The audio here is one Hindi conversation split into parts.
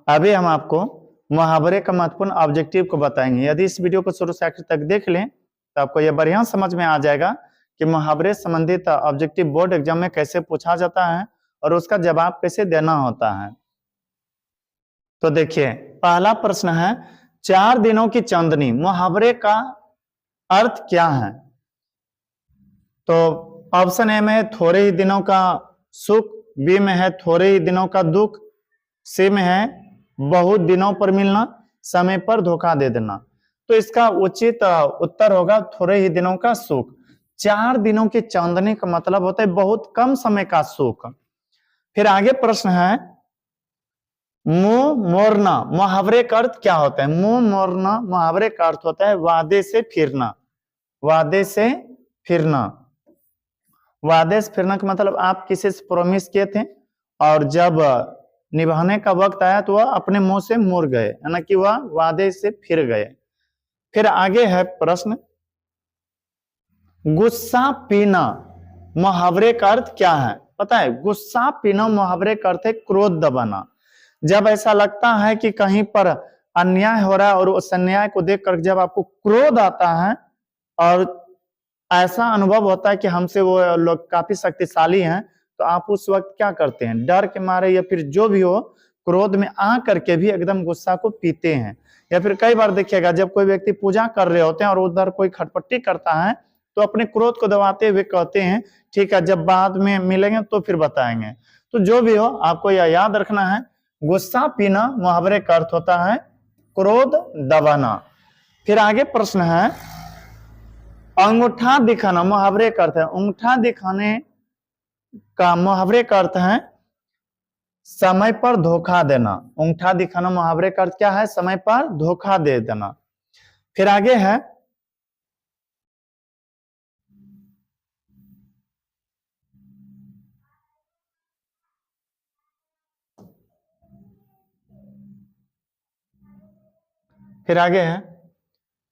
अभी हम आपको मुहावरे का महत्वपूर्ण ऑब्जेक्टिव को बताएंगे। यदि इस वीडियो को शुरू से आखिर तक देख लें तो आपको यह बढ़िया समझ में आ जाएगा कि मुहावरे संबंधित ऑब्जेक्टिव बोर्ड एग्जाम में कैसे पूछा जाता है और उसका जवाब कैसे देना होता है। तो देखिए, पहला प्रश्न है, 4 दिनों की चांदनी मुहावरे का अर्थ क्या है? तो ऑप्शन ए में है थोड़े ही दिनों का सुख, बी में है थोड़े ही दिनों का दुख, सी में है बहुत दिनों पर मिलना, समय पर धोखा दे देना। तो इसका उचित उत्तर होगा थोड़े ही दिनों का सुख। 4 दिनों की चांदनी का मतलब होता है बहुत कम समय का सुख। फिर आगे प्रश्न है, मुंह मोड़ना मुहावरे का अर्थ क्या होता है? मुंह मोड़ना मुहावरे का अर्थ होता है वादे से फिरना। वादे से फिरना, वादे से फिरना का मतलब आप किसी से प्रॉमिस किए थे और जब निभाने का वक्त आया तो वह अपने मुंह से मुड़ गए, यानी कि वह वादे से फिर गए। फिर आगे है प्रश्न, गुस्सा पीना मुहावरे का अर्थ क्या है? पता है, गुस्सा पीना मुहावरे का अर्थ है क्रोध दबाना। जब ऐसा लगता है कि कहीं पर अन्याय हो रहा है और उस अन्याय को देखकर जब आपको क्रोध आता है और ऐसा अनुभव होता है कि हमसे वो लोग काफी शक्तिशाली हैं, तो आप उस वक्त क्या करते हैं? डर के मारे या फिर जो भी हो, क्रोध में आ करके भी एकदम गुस्सा को पीते हैं। या फिर कई बार देखिएगा, जब कोई व्यक्ति पूजा कर रहे होते हैं और उधर कोई खटपट्टी करता है तो अपने क्रोध को दबाते हुए कहते हैं ठीक है, जब बाद में मिलेंगे तो फिर बताएंगे। तो जो भी हो, आपको यह याद रखना है, गुस्सा पीना मुहावरे का अर्थ होता है क्रोध दबाना। फिर आगे प्रश्न है, अंगूठा दिखाना मुहावरे का अर्थ है, अंगूठा दिखाने का मुहावरे का अर्थ है समय पर धोखा देना। अंगूठा दिखाना मुहावरे का अर्थ क्या है? समय पर धोखा दे देना। फिर आगे है,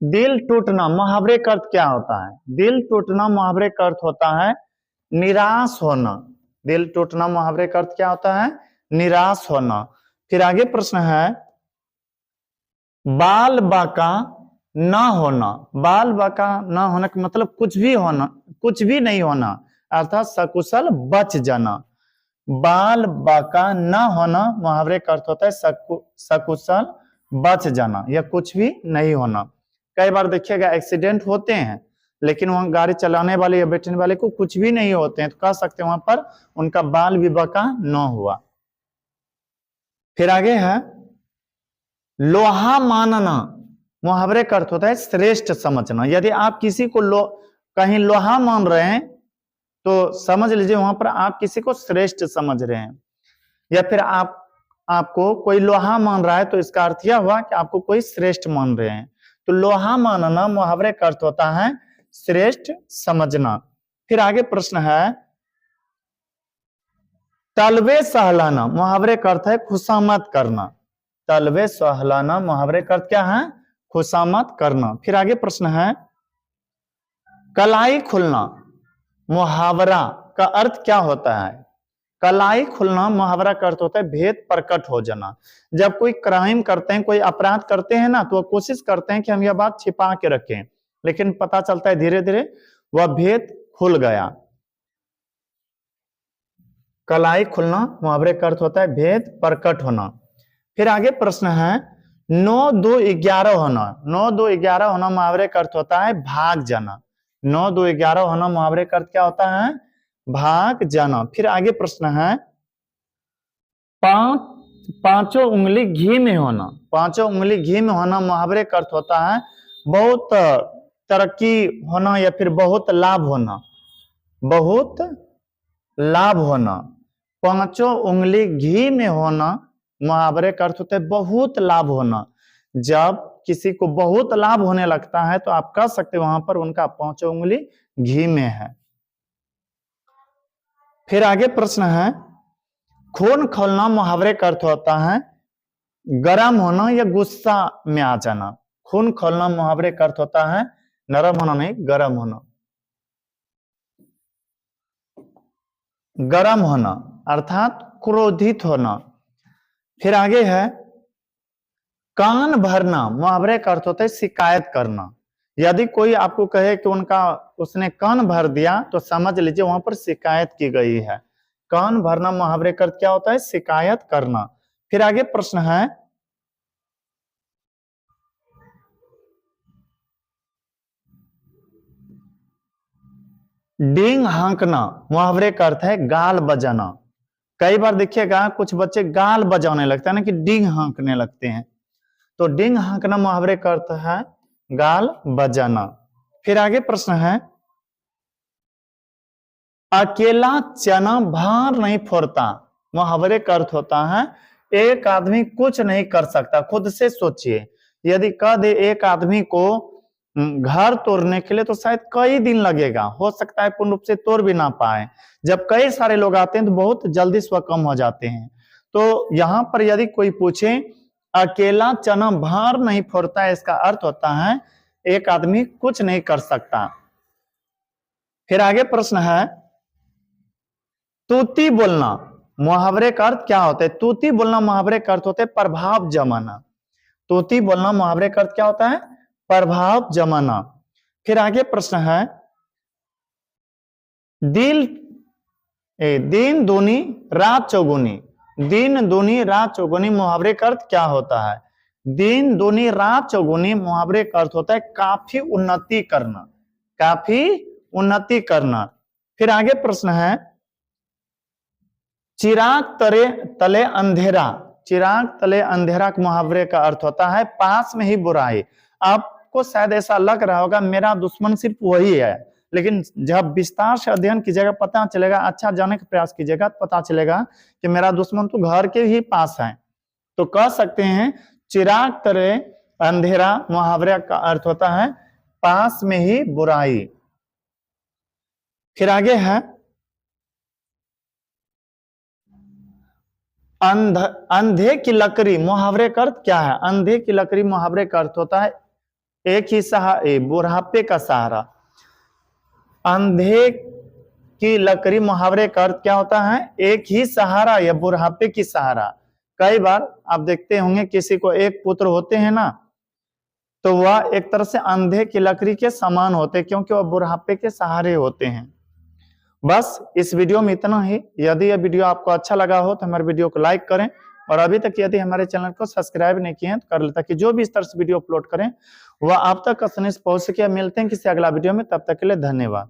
दिल टूटना मुहावरे का अर्थ क्या होता है? दिल टूटना मुहावरे का अर्थ होता है निराश होना। दिल टूटना मुहावरे का अर्थ क्या होता है? निराश होना। फिर आगे प्रश्न है, बाल बाका ना होना। बाल बाका ना होना का मतलब कुछ भी होना, कुछ भी नहीं होना, अर्थात सकुशल बच जाना। बाल बाका ना होना मुहावरे का अर्थ होता है सकुशल बच जाना या कुछ भी नहीं होना। कई बार देखिएगा एक्सीडेंट होते हैं लेकिन वहां गाड़ी चलाने वाले या बैठने वाले को कुछ भी नहीं होते हैं, तो कह सकते हैं वहां पर उनका बाल भी बाका न हुआ। फिर आगे है, लोहा मानना मुहावरे का अर्थ होता है श्रेष्ठ समझना। यदि आप किसी को कहीं लोहा मान रहे हैं तो समझ लीजिए वहां पर आप किसी को श्रेष्ठ समझ रहे हैं। या फिर आपको कोई लोहा मान रहा है तो इसका अर्थ यह हुआ कि आपको कोई श्रेष्ठ मान रहे हैं। तो लोहा मानना मुहावरे का अर्थ होता है श्रेष्ठ समझना। फिर आगे प्रश्न है, तलवे सहलाना मुहावरे का अर्थ है खुशामद करना। तलवे सहलाना मुहावरे का अर्थ क्या है? खुशामद करना। फिर आगे प्रश्न है, कलाई खुलना मुहावरा का अर्थ क्या होता है? कलाई खुलना मुहावरा का अर्थ होता है भेद प्रकट हो जाना। जब कोई क्राइम करते हैं, कोई अपराध करते हैं ना, तो वो कोशिश करते हैं कि हम यह बात छिपा के रखें, लेकिन पता चलता है धीरे धीरे वह भेद खुल गया। कलाई खुलना मुहावरे का अर्थ होता है भेद प्रकट होना। फिर आगे प्रश्न है, 9 2 11 होना। 9 2 11 होना मुहावरे का अर्थ होता है भाग जाना। 9 2 11 होना मुहावरे का अर्थ क्या होता है? भाग जाना। फिर आगे प्रश्न है, पांचों उंगली घी में होना। पांचों उंगली घी में होना मुहावरे का अर्थ होता है बहुत तरक्की होना या फिर बहुत लाभ होना। बहुत लाभ होना। पांचों उंगली घी में होना मुहावरे का अर्थ होता है बहुत लाभ होना। जब किसी को बहुत लाभ होने लगता है तो आप कह सकते वहां पर उनका पांचों उंगली घी में है। फिर आगे प्रश्न है, खून खौलना मुहावरे का अर्थ होता है गर्म होना या गुस्सा में आ जाना। खून खौलना मुहावरे का अर्थ होता है नरम होना नहीं, गर्म होना। गर्म होना अर्थात क्रोधित होना। फिर आगे है, कान भरना मुहावरे का अर्थ होता है शिकायत करना। यदि कोई आपको कहे कि उसने कान भर दिया तो समझ लीजिए वहां पर शिकायत की गई है। कान भरना मुहावरे का अर्थ क्या होता है? शिकायत करना। फिर आगे प्रश्न है, डींग हाँकना मुहावरे का अर्थ है गाल बजाना। कई बार देखिएगा कुछ बच्चे गाल बजाने लगते हैं ना, कि डींग हाँकने लगते हैं। तो डींग हाँकना मुहावरे का अर्थ है गाल बजाना। फिर आगे प्रश्न है, अकेला चना भार नहीं फोड़ता मुहावरे का अर्थ होता है एक आदमी कुछ नहीं कर सकता। खुद से सोचिए, यदि कह दे एक आदमी को घर तोड़ने के लिए तो शायद कई दिन लगेगा, हो सकता है पूर्ण रूप से तोड़ भी ना पाए। जब कई सारे लोग आते हैं तो बहुत जल्दी स्व कम हो जाते हैं। तो यहां पर यदि कोई पूछे अकेला चना भार नहीं फोड़ता है, इसका अर्थ होता है एक आदमी कुछ नहीं कर सकता। फिर आगे प्रश्न है, तूती बोलना मुहावरे का अर्थ क्या होता है? तूती बोलना मुहावरे का अर्थ होता है प्रभाव जमाना। तूती बोलना मुहावरे का अर्थ क्या होता है? प्रभाव जमाना। फिर आगे प्रश्न है, दिन दूनी रात चौगुनी। दिन दूनी रात चौगुनी मुहावरे का अर्थ क्या होता है? दिन दूनी रात चौगुनी मुहावरे का अर्थ होता है काफी उन्नति करना। काफी उन्नति करना। फिर आगे प्रश्न है, चिराग तले अंधेरा। चिराग तले अंधेरा के मुहावरे का अर्थ होता है पास में ही बुराई। आपको शायद ऐसा लग रहा होगा मेरा दुश्मन सिर्फ वही है, लेकिन जब विस्तार से अध्ययन कीजिएगा पता चलेगा, अच्छा जानने का प्रयास कीजिएगा तो पता चलेगा कि मेरा दुश्मन तो घर के ही पास है। तो कह सकते हैं चिराग तले अंधेरा मुहावरे का अर्थ होता है पास में ही बुराई। फिर आगे है, अंधे की लकड़ी मुहावरे का अर्थ क्या है? अंधे की लकड़ी मुहावरे का अर्थ होता है एक ही सहारा, बुढ़ापे का सहारा। अंधे की लकड़ी मुहावरे का अर्थ क्या होता है? एक ही सहारा या बुढ़ापे की सहारा। कई बार आप देखते होंगे किसी को एक पुत्र होते हैं ना, तो वह एक तरह से अंधे की लकड़ी के समान होते हैं, क्योंकि वह बुढ़ापे के सहारे होते हैं। बस इस वीडियो में इतना ही। यदि यह वीडियो आपको अच्छा लगा हो तो हमारे वीडियो को लाइक करें, और अभी तक यदि हमारे चैनल को सब्सक्राइब नहीं किए हैं तो कर ले, ताकि जो भी इस तरह से वीडियो अपलोड करें वह आप तक आसानी से पहुंच सके। मिलते हैं किसी अगला वीडियो में, तब तक के लिए धन्यवाद।